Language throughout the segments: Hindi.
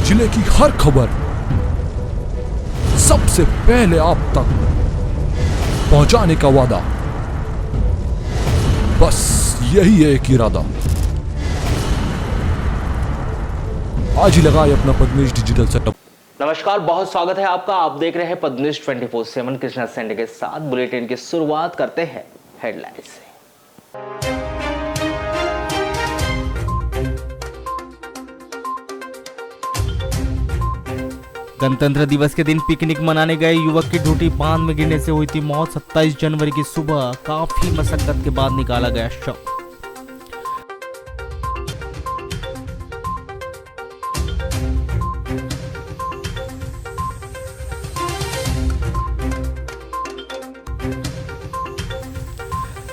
जिले की हर खबर सबसे पहले आप तक पहुंचाने का वादा, बस यही है एक इरादा। आज ही लगाए अपना पद्मनिश डिजिटल सेटअप। नमस्कार, बहुत स्वागत है आपका। आप देख रहे हैं पद्मनिश 24/7 कृष्णा सेंडे के साथ। बुलेटिन की शुरुआत करते हैं हेडलाइंस से। गणतंत्र दिवस के दिन पिकनिक मनाने गए युवक की ढूंढी बांध में गिरने से हुई थी मौत। 27 जनवरी की सुबह काफी मशक्कत के बाद निकाला गया शव।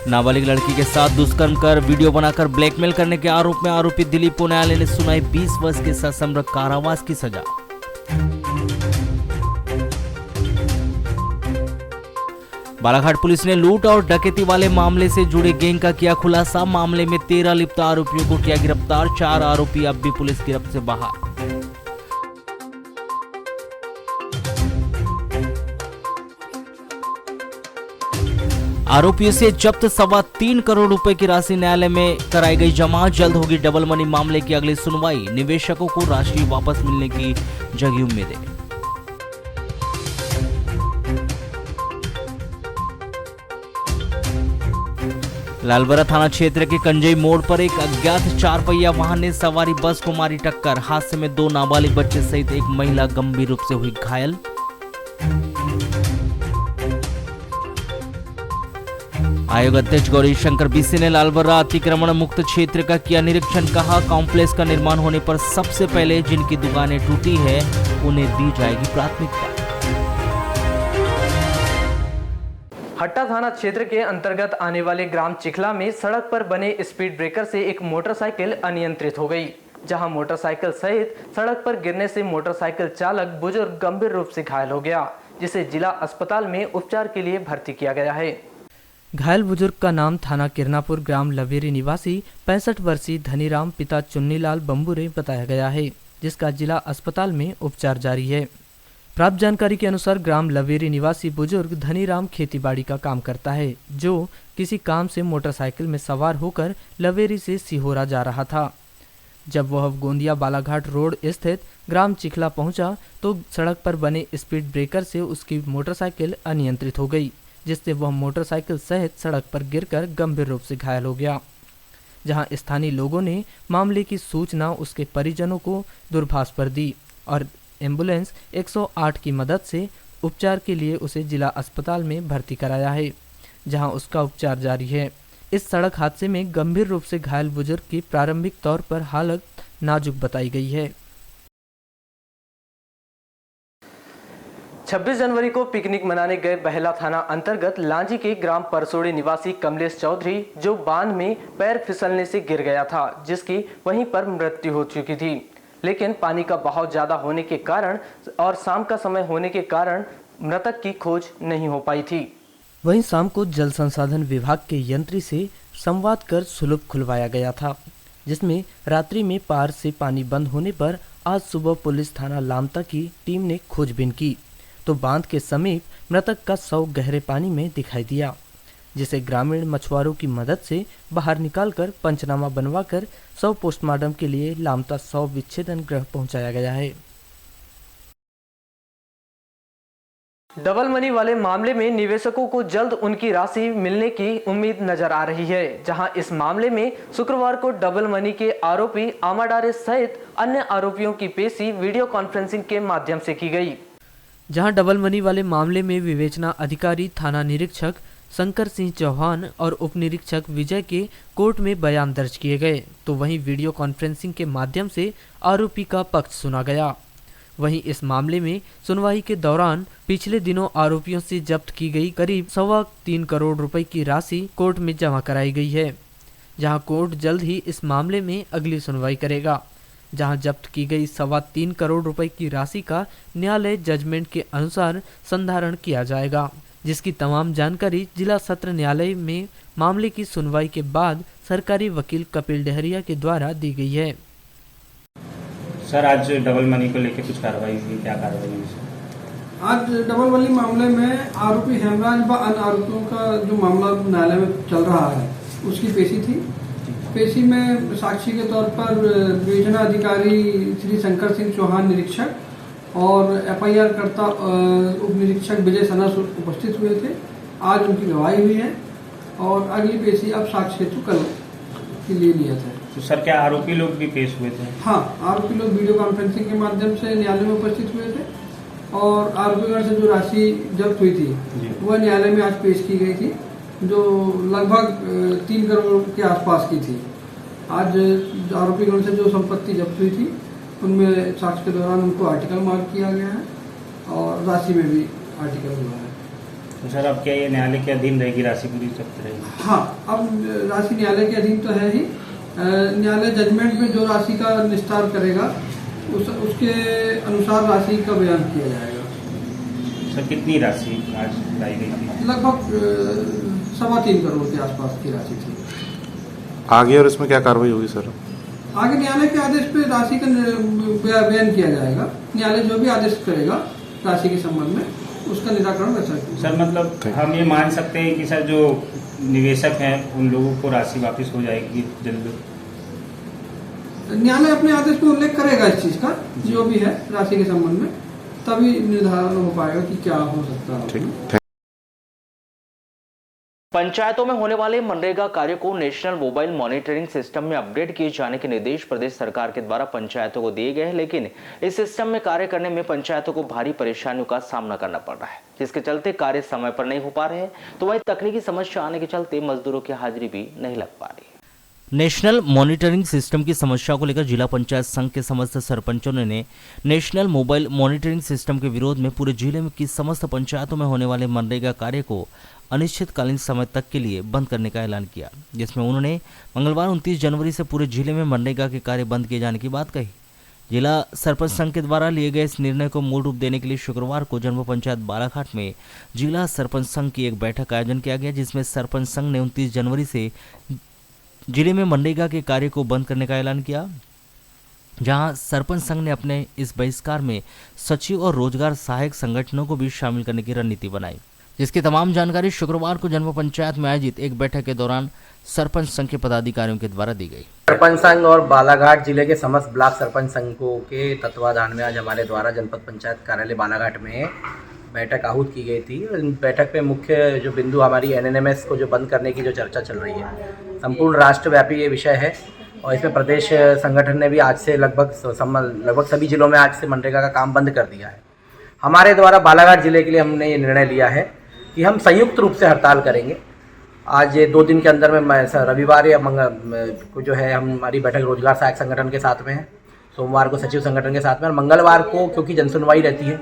नाबालिग लड़की के साथ दुष्कर्म कर वीडियो बनाकर ब्लैकमेल करने के आरोप में आरोपी दिलीप को न्यायालय ने सुनाई 20 वर्ष के सश्रम कारावास की सजा। बालाघाट पुलिस ने लूट और डकैती वाले मामले से जुड़े गैंग का किया खुलासा। मामले में 13 लिप्त आरोपियों को किया गिरफ्तार। 4 आरोपी अब भी पुलिस गिरफ्त से बाहर। आरोपियों से जब्त 3.25 करोड़ रुपए की राशि न्यायालय में कराई गई जमा। जल्द होगी डबल मनी मामले की अगली सुनवाई। निवेशकों को राशि वापस मिलने की जगी उम्मीदें। लालबरा थाना क्षेत्र के कंजई मोड़ पर एक अज्ञात 4 पहिया वाहन ने सवारी बस को मारी टक्कर। हादसे में 2 नाबालिग बच्चे सहित एक महिला गंभीर रूप से हुई घायल। आयोग अध्यक्ष गौरी शंकर बीसी ने लालबरा अतिक्रमण मुक्त क्षेत्र का किया निरीक्षण। कहा, कॉम्प्लेक्स का निर्माण होने पर सबसे पहले जिनकी दुकानें टूटी है उन्हें दी जाएगी प्राथमिकता। हट्टा थाना क्षेत्र के अंतर्गत आने वाले ग्राम चिखला में सड़क पर बने स्पीड ब्रेकर से एक मोटरसाइकिल अनियंत्रित हो गई, जहां मोटरसाइकिल सहित सड़क पर गिरने से मोटरसाइकिल चालक बुजुर्ग गंभीर रूप से घायल हो गया, जिसे जिला अस्पताल में उपचार के लिए भर्ती किया गया है। घायल बुजुर्ग का नाम थाना किरनापुर ग्राम लवेरी निवासी 65 वर्षीय धनीराम पिता चुन्नीलाल बम्बुरे बताया गया है, जिसका जिला अस्पताल में उपचार जारी है। प्राप्त जानकारी के अनुसार ग्राम लवेरी निवासी बुजुर्ग धनीराम खेतीबाड़ी का काम करता है, जो किसी काम से मोटरसाइकिल में सवार होकर लवेरी से सिहोरा जा रहा था। जब वह गोंदिया बालाघाट रोड स्थित ग्राम चिखला पहुंचा तो सड़क पर बने स्पीड ब्रेकर से उसकी मोटरसाइकिल अनियंत्रित हो गई, जिससे वह मोटरसाइकिल सहित सड़क पर गिरकर गंभीर रूप से घायल हो गया। जहां स्थानीय लोगों ने मामले की सूचना उसके परिजनों को दूरभाष पर दी और एम्बुलेंस 108 की मदद से उपचार के लिए उसे जिला अस्पताल में भर्ती कराया है, जहां उसका उपचार जारी है। इस सड़क हादसे में गंभीर रूप से घायल बुजुर्ग की प्रारंभिक तौर पर हालत नाजुक बताई गई है। 26 जनवरी को पिकनिक मनाने गए बहला थाना अंतर्गत लांजी के ग्राम परसोड़ी निवासी कमलेश चौधरी, जो बांध में पैर फिसलने से गिर गया था, जिसकी वहीं पर मृत्यु हो चुकी थी, लेकिन पानी का बहाव ज्यादा होने के कारण और शाम का समय होने के कारण मृतक की खोज नहीं हो पाई थी। वहीं शाम को जल संसाधन विभाग के यंत्री से संवाद कर सुलभ खुलवाया गया था, जिसमें रात्रि में पार से पानी बंद होने पर आज सुबह पुलिस थाना लामता की टीम ने खोजबीन की तो बांध के समीप मृतक का शव गहरे पानी में दिखाई दिया, जिसे ग्रामीण मछुआरों की मदद से बाहर निकालकर पंचनामा बनवाकर शव पोस्टमार्टम के लिए लामता शव विच्छेदन गृह पहुंचाया गया है। डबल मनी वाले मामले में निवेशकों को जल्द उनकी राशि मिलने की उम्मीद नजर आ रही है, जहां इस मामले में शुक्रवार को डबल मनी के आरोपी आमाडारे सहित अन्य आरोपियों की पेशी वीडियो कॉन्फ्रेंसिंग के माध्यम से की गई। जहां डबल मनी वाले मामले में विवेचना अधिकारी थाना निरीक्षक शंकर सिंह चौहान और उप निरीक्षक विजय के कोर्ट में बयान दर्ज किए गए, तो वहीं वीडियो कॉन्फ्रेंसिंग के माध्यम से आरोपी का पक्ष सुना गया। वहीं इस मामले में सुनवाई के दौरान पिछले दिनों आरोपियों से जब्त की गई करीब 3.25 करोड़ रुपए की राशि कोर्ट में जमा कराई गई है, जहां कोर्ट जल्द ही इस मामले में अगली सुनवाई करेगा, जहां जब्त की गई 3.25 करोड़ रुपए की राशि का न्यायालय जजमेंट के अनुसार संधारण किया जाएगा, जिसकी तमाम जानकारी जिला सत्र न्यायालय में मामले की सुनवाई के बाद सरकारी वकील कपिल डहरिया के द्वारा दी गई है। सर आज डबल मनी को लेकर कुछ कार्रवाई हुई, क्या कार्रवाई हुई सर? आज डबल मनी मामले में आरोपी हेमराज व अन्य आरोपियों का जो मामला न्यायालय में चल रहा है उसकी पेशी थी। पेशी में साक्षी के तौर पर विवेचना अधिकारी श्री शंकर सिंह चौहान निरीक्षक और एफआईआर कर्ता उप निरीक्षक विजय सनस उपस्थित हुए थे। आज उनकी गवाही हुई है और अगली पेशी अब साक्ष्य हेतु कल के लिए नियत है। तो सर क्या आरोपी लोग भी पेश हुए थे? हाँ, आरोपी लोग वीडियो कॉन्फ्रेंसिंग के माध्यम से न्यायालय में उपस्थित हुए थे और आरोपीगण से जो राशि जब्त हुई थी वह न्यायालय में आज पेश की गई थी, जो लगभग 3 करोड़ के आसपास की थी। आज आरोपीगण से जो संपत्ति जब्त हुई थी उनमें साक्ष्य के दौरान उनको आर्टिकल मार्क किया गया है और राशि में भी आर्टिकल हुआ है। तो सर अब क्या ये न्यायालय के अधीन रहेगी, राशि पूरी जब्त रहेगी? हाँ, अब राशि न्यायालय के अधीन तो है ही। न्यायालय जजमेंट में जो राशि का निस्तार करेगा उसके अनुसार राशि का बयान किया जाएगा। सर कितनी राशि आज लाई गई थी? लगभग 3.25 करोड़ के आसपास की राशि थी। आगे और इसमें क्या कार्रवाई होगी सर? आगे न्यायालय के आदेश पे राशि का बयान किया जाएगा। न्यायालय जो भी आदेश करेगा राशि के संबंध में उसका निराकरण वैसा होगा। सर मतलब हम ये मान सकते हैं कि सर जो निवेशक हैं उन लोगों को राशि वापस हो जाएगी जल्द? न्यायालय अपने आदेश में उल्लेख करेगा इस चीज का, जो भी है राशि के संबंध में, तभी निर्धारण हो पाएगा कि क्या हो सकता है। पंचायतों में होने वाले मनरेगा कार्य को नेशनल मोबाइल मॉनिटरिंग सिस्टम में अपडेट किए जाने के निर्देश प्रदेश सरकार के द्वारा पंचायतों को दिए गए हैं, लेकिन इस सिस्टम में कार्य करने में पंचायतों को भारी परेशानियों का सामना करना पड़ रहा है, जिसके चलते कार्य समय पर नहीं हो पा रहे हैं, तो वहीं तकनीकी समस्या आने के चलते मजदूरों की हाजिरी भी नहीं लग पा रही। नेशनल मॉनिटरिंग सिस्टम की समस्या को लेकर जिला पंचायत संघ के समस्त सरपंचों ने नेशनल मोबाइल मॉनिटरिंग सिस्टम के विरोध में पूरे जिले में की समस्त पंचायतों में होने वाले मनरेगा कार्य को अनिश्चितकालीन समय तक के लिए बंद करने का ऐलान किया, जिसमें उन्होंने मंगलवार 29 जनवरी से पूरे जिले में मनरेगा के कार्य बंद किए जाने की बात कही। जिला सरपंच संघ के द्वारा लिए गए इस निर्णय को मूल रूप देने के लिए शुक्रवार को जनपद पंचायत बालाघाट में जिला सरपंच संघ की एक बैठक का आयोजन किया गया, जिसमें सरपंच संघ ने 29 जनवरी से जिले में मनरेगा के कार्य को बंद करने का ऐलान किया, जहां सरपंच संघ ने अपने इस बहिष्कार में सचिव और रोजगार सहायक संगठनों को भी शामिल करने की रणनीति बनाई, जिसकी तमाम जानकारी शुक्रवार को जनपद पंचायत में आयोजित एक बैठक के दौरान सरपंच संघ के पदाधिकारियों के द्वारा दी गई। सरपंच संघ और बालाघाट जिले के समस्त ब्लॉक सरपंच संघों के तत्वाधान में आज हमारे द्वारा जनपद पंचायत कार्यालय बालाघाट में बैठक आहूत की गई थी। इन बैठक पे मुख्य जो बिंदु हमारी एनएनएमएस को जो बंद करने की जो चर्चा चल रही है, संपूर्ण राष्ट्रव्यापी ये विषय है और इसमें प्रदेश संगठन ने भी आज से लगभग सभी जिलों में आज से मनरेगा का काम बंद कर दिया है। हमारे द्वारा बालाघाट जिले के लिए हमने ये निर्णय लिया है कि हम संयुक्त रूप से हड़ताल करेंगे। आज ये 2 दिन के अंदर में रविवार या को जो है हमारी बैठक रोजगार सहायक संगठन के साथ में है, सोमवार को सचिव संगठन के साथ में और मंगलवार को क्योंकि जनसुनवाई रहती है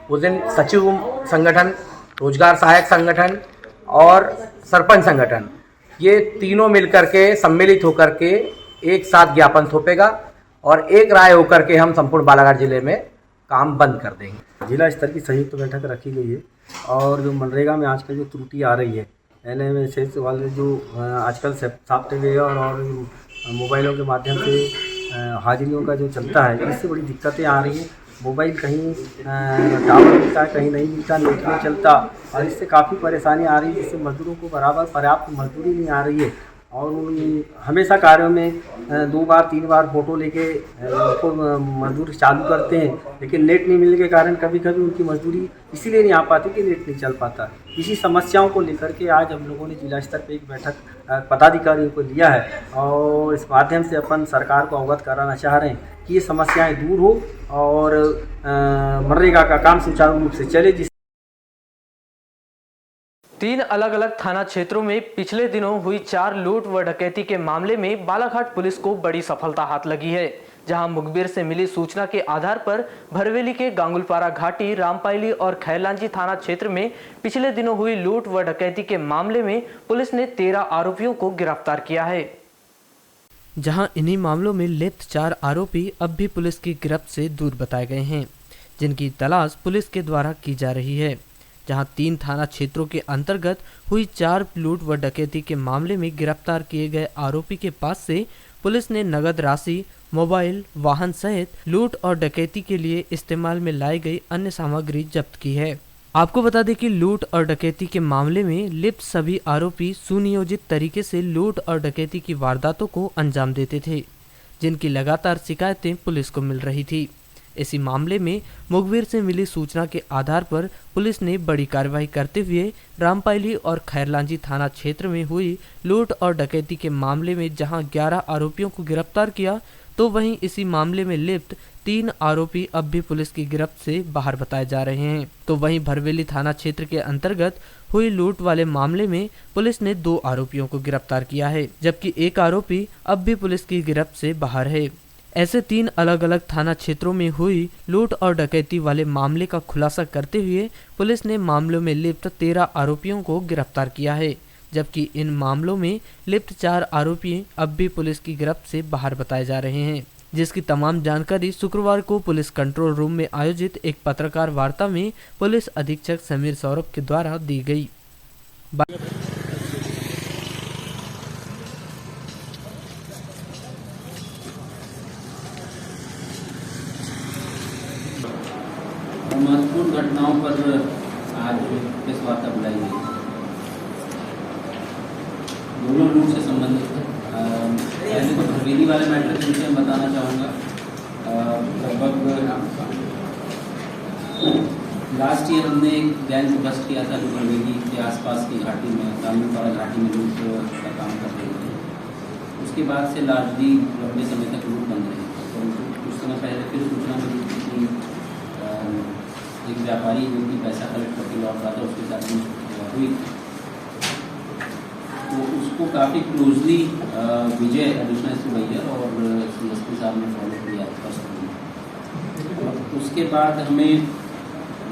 उस दिन सचिव संगठन, रोजगार सहायक संगठन और सरपंच संगठन ये तीनों मिलकर के सम्मिलित होकर के एक साथ ज्ञापन थोपेगा और एक राय होकर के हम संपूर्ण बालाघाट जिले में काम बंद कर देंगे। जिला स्तर की संयुक्त बैठक रखी गई है और जो मनरेगा में आजकल जो त्रुटि आ रही है, एनएमएस वाले जो आजकल सॉफ्टवेयर और मोबाइलों के माध्यम से हाजिरियों का जो चलता है, इससे बड़ी दिक्कतें आ रही हैं। मोबाइल कहीं टावर मिलता है, कहीं नहीं मिलता, नेट नहीं चलता और इससे काफ़ी परेशानी आ रही है, जिससे मजदूरों को बराबर पर्याप्त मजदूरी नहीं आ रही है और हमेशा कार्यों में 2 बार 3 बार फ़ोटो लेके उनको मजदूर चालू करते हैं, लेकिन नेट नहीं मिलने के कारण कभी कभी उनकी मजदूरी इसीलिए नहीं आ पाती कि नेट नहीं चल पाता। इसी समस्याओं को लेकर के आज हम लोगों ने जिला स्तर पे एक बैठक पदाधिकारियों को लिया है और इस माध्यम से अपन सरकार को अवगत कराना चाह रहे हैं कि ये समस्याएं दूर हो और मनरेगा का काम सुचारू रूप से चले। 3 अलग अलग थाना क्षेत्रों में पिछले दिनों हुई 4 लूट व डकैती के मामले में बालाघाट पुलिस को बड़ी सफलता हाथ लगी है, जहां मुखबिर से मिली सूचना के आधार पर भरवेली के गांगुलपारा घाटी, रामपायली और खैरलांजी थाना क्षेत्र में पिछले दिनों हुई लूट व डकैती के मामले में पुलिस ने 13 आरोपियों को गिरफ्तार किया है, जहां इन्हीं मामलों में लिप्त 4 आरोपी अब भी पुलिस की गिरफ्त से दूर बताए गए हैं, जिनकी तलाश पुलिस के द्वारा की जा रही है। जहां 3 थाना क्षेत्रों के अंतर्गत हुई 4 लूट व डकैती के मामले में गिरफ्तार किए गए आरोपी के पास से पुलिस ने नगद राशि, मोबाइल, वाहन सहित लूट और डकैती के लिए इस्तेमाल में लाई गई अन्य सामग्री जब्त की है। आपको बता दें कि लूट और डकैती के मामले में लिप्त सभी आरोपी सुनियोजित तरीके से लूट और डकैती की वारदातों को अंजाम देते थे, जिनकी लगातार शिकायतें पुलिस को मिल रही थी। इसी मामले में मुखबिर से मिली सूचना के आधार पर पुलिस ने बड़ी कार्रवाई करते हुए रामपायली और खैरलांजी थाना क्षेत्र में हुई लूट और डकैती के मामले में जहां 11 आरोपियों को गिरफ्तार किया, तो वहीं इसी मामले में लिप्त 3 आरोपी अब भी पुलिस की गिरफ्त से बाहर बताए जा रहे हैं। तो वहीं भरवेली थाना क्षेत्र के अंतर्गत हुई लूट वाले मामले में पुलिस ने 2 आरोपियों को गिरफ्तार किया है, जबकि एक आरोपी अब भी पुलिस की गिरफ्त से बाहर है। ऐसे 3 अलग अलग थाना क्षेत्रों में हुई लूट और डकैती वाले मामले का खुलासा करते हुए पुलिस ने मामलों में लिप्त 13 आरोपियों को गिरफ्तार किया है, जबकि इन मामलों में लिप्त 4 आरोपी अब भी पुलिस की गिरफ्त से बाहर बताए जा रहे हैं, जिसकी तमाम जानकारी शुक्रवार को पुलिस कंट्रोल रूम में आयोजित एक पत्रकार वार्ता में पुलिस अधीक्षक समीर सौरभ के द्वारा दी गई। महत्वपूर्ण घटनाओं पर आज प्रेस वार्ता बुलाई गई। दोनों लूट से संबंधित है। पहले तो भरवेली वाले मैटर के विषय में बताना चाहूँगा। लगभग लास्ट ईयर हमने एक गैंग को बस्ट किया था जो भरवेली के आसपास की घाटी में, दामनपाड़ा घाटी में लूट का काम कर रही थी। उसके बाद से लार्जली लंबे समय तक लूट बंद रही। तो कुछ समय पहले फिर सूचना मिली थी कि एक व्यापारी जो कि पैसा कलेक्ट करके लौट रहा था, उसके साथ हुई, तो उसको काफ़ी क्लोजली विजय एडिशनल सुपरवाइजर और CSP साहब ने फॉलो किया फर्स्ट। उसके बाद हमें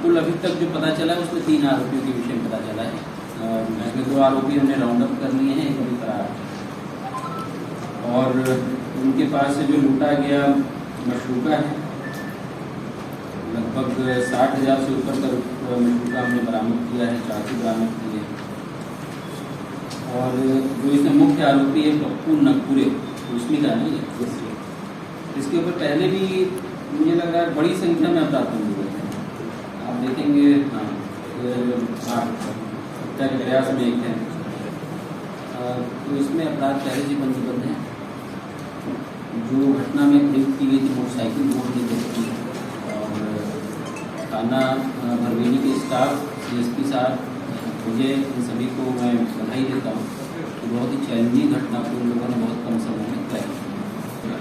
कुल अभी तक जो पता चला है उसमें 3 आरोपियों के विषय में पता चला है। इसमें 2 आरोपी हमने राउंड अप कर लिए हैं, एक अभी फरार है। और उनके पास से जो लूटा गया मशरूका है, लगभग 60,000 से ऊपर का मशरूका हमने बरामद किया है, चाकू बरामद किए हैं। और जो इसमें मुख्य आरोपी है पप्पू नगपुरे, उसमें का नहीं है, इसके ऊपर पहले भी मुझे लग रहा है बड़ी संख्या में अपराध हुए हैं। आप देखेंगे, हाँ, हत्या के प्रयास में एक है, तो इसमें अपराध पहले से पंजीबद्ध हैं। जो घटना में प्रयुक्त की गई थी मोटरसाइकिल मोड़ की गई, और थाना भरवेली के स्टाफ, CSP साहब, मुझे इन सभी को मैं बधाई देता हूँ कि बहुत ही चैलेंजिंग घटना को उन लोगों ने बहुत कम समय में तय किया।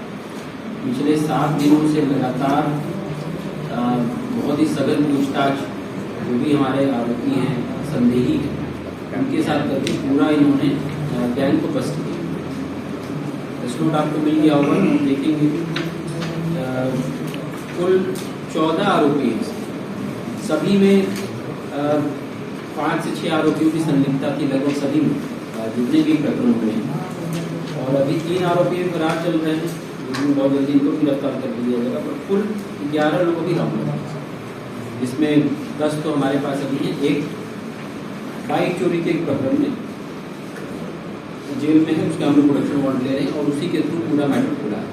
पिछले 7 दिनों से लगातार बहुत ही सघन पूछताछ जो भी हमारे आरोपी हैं, संदेही हैं, उनके साथ करके पूरा इन्होंने गैंग को बस्ट किया। स्टूट आपको मिल गया होगा, देखेंगे कुल 14 आरोपी हैं, सभी में 5 से 6 आरोपियों की संलिप्तता थी, लगभग सभी जितने भी प्रकरण हुए हैं। और अभी 3 आरोपी फरार चल रहे हैं, लेकिन बहुत जल्दी इनको गिरफ्तार कर लिया जाएगा। पर कुल 11 लोगों की राउंड है, जिसमें 10 तो हमारे पास अभी हैं। एक बाइक चोरी के एक प्रकरण में जेल में है, उसके हम लोग प्रोडक्शन वारंट ले रहे हैं और उसी के थ्रू पूरा मैटर खुला है।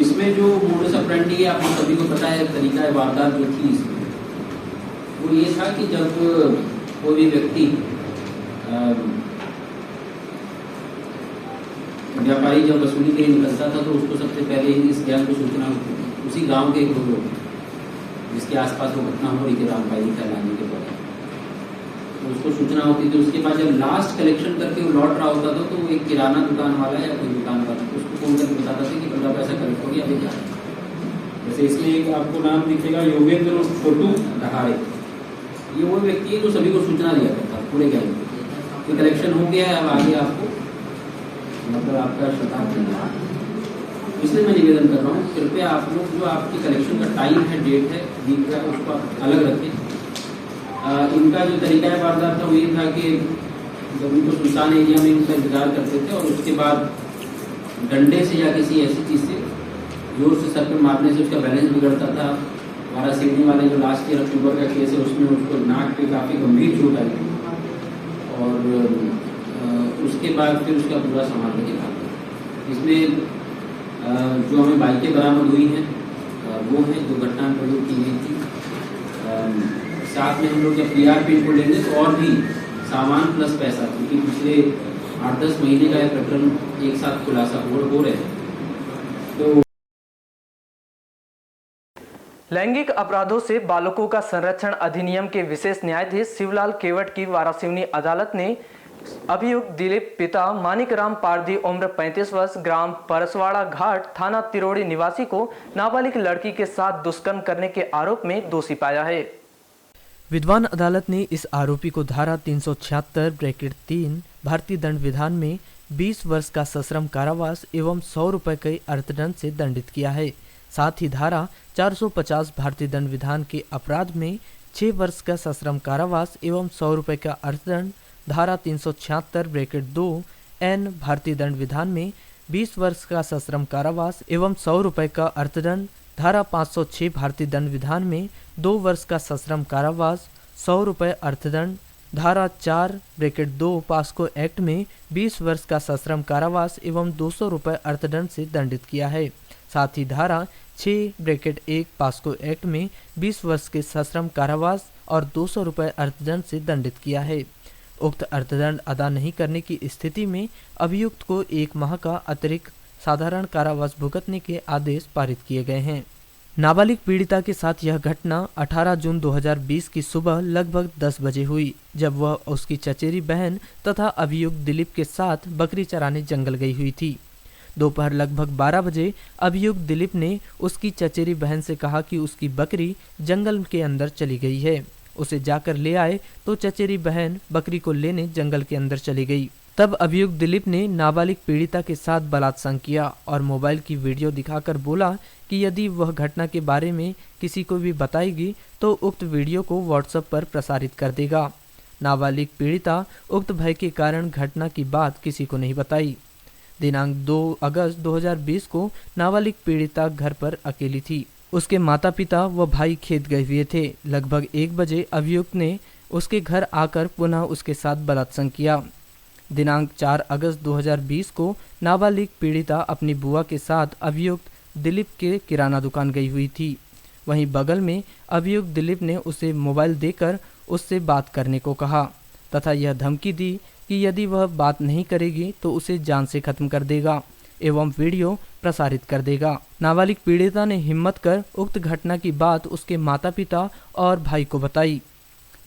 इसमें जो मोडस ऑपरेंडी है, आप सभी को पता है, तरीका वारदात जो थी इसमें वो ये था कि जब कोई भी व्यक्ति व्यापारी जब वसूली के लिए निकलता था तो उसको सबसे पहले इस गैंग को सूचना होती थी। उसी गांव के एक लोग जिसके आसपास वो घटना हो रही थी रामपायली खैरलांजी के द्वारा, तो उसको सूचना होती थी। उसके बाद जब लास्ट कलेक्शन करके वो लौट रहा होता था तो वो एक किराना दुकान वाला या कोई दुकान वाला उसको फोन करके बताता था कि पूरा पैसा कलेक्ट हो गया, अभी क्या है। जैसे इसमें एक आपको नाम दिखेगा, योगेंद्र छोटू रहाड़े, ये वो व्यक्ति है जो सभी को सूचना दिया करता है पूरे गैंग को, कलेक्शन हो गया है, अब आगे आपको मतलब आपका शताब्द है। इसलिए मैं निवेदन कर रहा हूँ, कृपया आप लोग जो आपकी कलेक्शन का टाइम है, डेट है, वीक का, उसको अलग रखें। इनका जो तरीका है वारदात था वो ये था कि जब उनको सुनसान एरिया में इनका इंतजार करते थे और उसके बाद डंडे से या किसी ऐसी चीज़ से जोर से सर पर मारने से उसका बैलेंस बिगड़ता था। हमारा सिडनी वाले जो लास्ट ईयर अक्टूबर का केस है उसमें उसको नाक पे काफ़ी गंभीर चोट आई और उसके बाद फिर उसका पूरा संभालने के बाद इसमें जो हमें बाइकें बरामद हुई हैं वो हैं जो घटना में प्रयोग की गई थी। साथ में हम लोग जब PR पिन को लेंगे तो और भी सामान प्लस पैसा, क्योंकि पिछले 8-10 महीने का यह प्रकरण एक साथ खुलासा हो रहे हैं। तो लैंगिक अपराधों से बालकों का संरक्षण अधिनियम के विशेष न्यायाधीश शिवलाल केवट की वारासिवनी अदालत ने अभियुक्त दिलीप पिता मानिकराम पारदी उम्र 35 वर्ष ग्राम परसवाड़ा घाट थाना तिरोड़ी निवासी को नाबालिग लड़की के साथ दुष्कर्म करने के आरोप में दोषी पाया है। विद्वान अदालत ने इस आरोपी को धारा 376(3) भारतीय दंड विधान में 20 वर्ष का सश्रम कारावास एवं 100 रुपए के अर्थदंड से दंडित किया है। साथ ही धारा 450 भारतीय दंड विधान के अपराध में 6 वर्ष का सश्रम कारावास एवं 100 रुपए का अर्थदंड, धारा 376(2) N भारतीय दंड विधान में 20 वर्ष का सश्रम कारावास एवं 100 रुपए का अर्थदंड, धारा 506 भारतीय दंड विधान में 2 वर्ष का सश्रम कारावास, 100 रुपए अर्थदंड, धारा 4(2) पास्को एक्ट में 20 वर्ष का सश्रम कारावास एवं 200 रुपए अर्थदंड से दंडित किया है। साथ ही धारा 6(1) पास्को एक्ट में 20 वर्ष के सश्रम कारावास और 200 रुपए अर्थदंड से दंडित किया है। उक्त अर्थदंड अदा नहीं करने की स्थिति में अभियुक्त को 1 माह का अतिरिक्त साधारण कारावास भुगतने के आदेश पारित किए गए हैं। नाबालिग पीड़िता के साथ यह घटना 18 जून 2020 की सुबह लगभग 10 बजे हुई, जब वह उसकी चचेरी बहन तथा अभियुक्त दिलीप के साथ बकरी चराने जंगल गई हुई थी। दोपहर लगभग 12 बजे अभियुक्त दिलीप ने उसकी चचेरी बहन से कहा कि उसकी बकरी जंगल के अंदर चली गई है, उसे जाकर ले आए, तो चचेरी बहन बकरी को लेने जंगल के अंदर चली गई। तब अभियुक्त दिलीप ने नाबालिग पीड़िता के साथ बलात्कार किया और मोबाइल की वीडियो दिखाकर बोला कि यदि वह घटना के बारे में किसी को भी बताएगी तो उक्त वीडियो को व्हाट्सएप पर प्रसारित कर देगा। नाबालिग पीड़िता उक्त भय के कारण घटना की बात किसी को नहीं बताई। दिनांक 2 अगस्त 2020 को नाबालिग पीड़िता घर पर अकेली थी। उसके माता पिता व भाई खेत गए हुए थे। लगभग 1 बजे अभियुक्त ने उसके घर आकर पुनः उसके साथ बलात्कार किया। दिनांक 4 अगस्त 2020 को नाबालिग पीड़िता अपनी बुआ के साथ अभियुक्त दिलीप के किराना दुकान गई हुई थी। वहीं बगल में अभियुक्त दिलीप ने उसे मोबाइल देकर उससे बात करने को कहा तथा यह धमकी दी कि यदि वह बात नहीं करेगी तो उसे जान से खत्म कर देगा एवं वीडियो प्रसारित कर देगा। नाबालिग पीड़िता ने हिम्मत कर उक्त घटना की बात उसके माता पिता और भाई को बताई।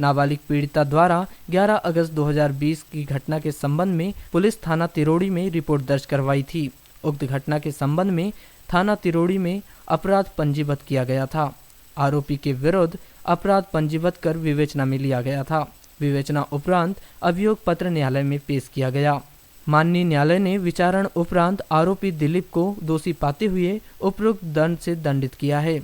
नाबालिग पीड़िता द्वारा 11 अगस्त 2020 की घटना के संबंध में पुलिस थाना तिरोड़ी में रिपोर्ट दर्ज करवाई थी। उक्त घटना के संबंध में थाना तिरोड़ी में अपराध पंजीबद्ध किया गया था। आरोपी के विरुद्ध अपराध पंजीबद्ध कर विवेचना में लिया गया था। विवेचना उपरांत अभियोग पत्र न्यायालय में पेश किया गया। माननीय न्यायालय ने विचारण उपरांत आरोपी दिलीप को दोषी पाते हुए उपरोक्त दंड से दंडित किया है।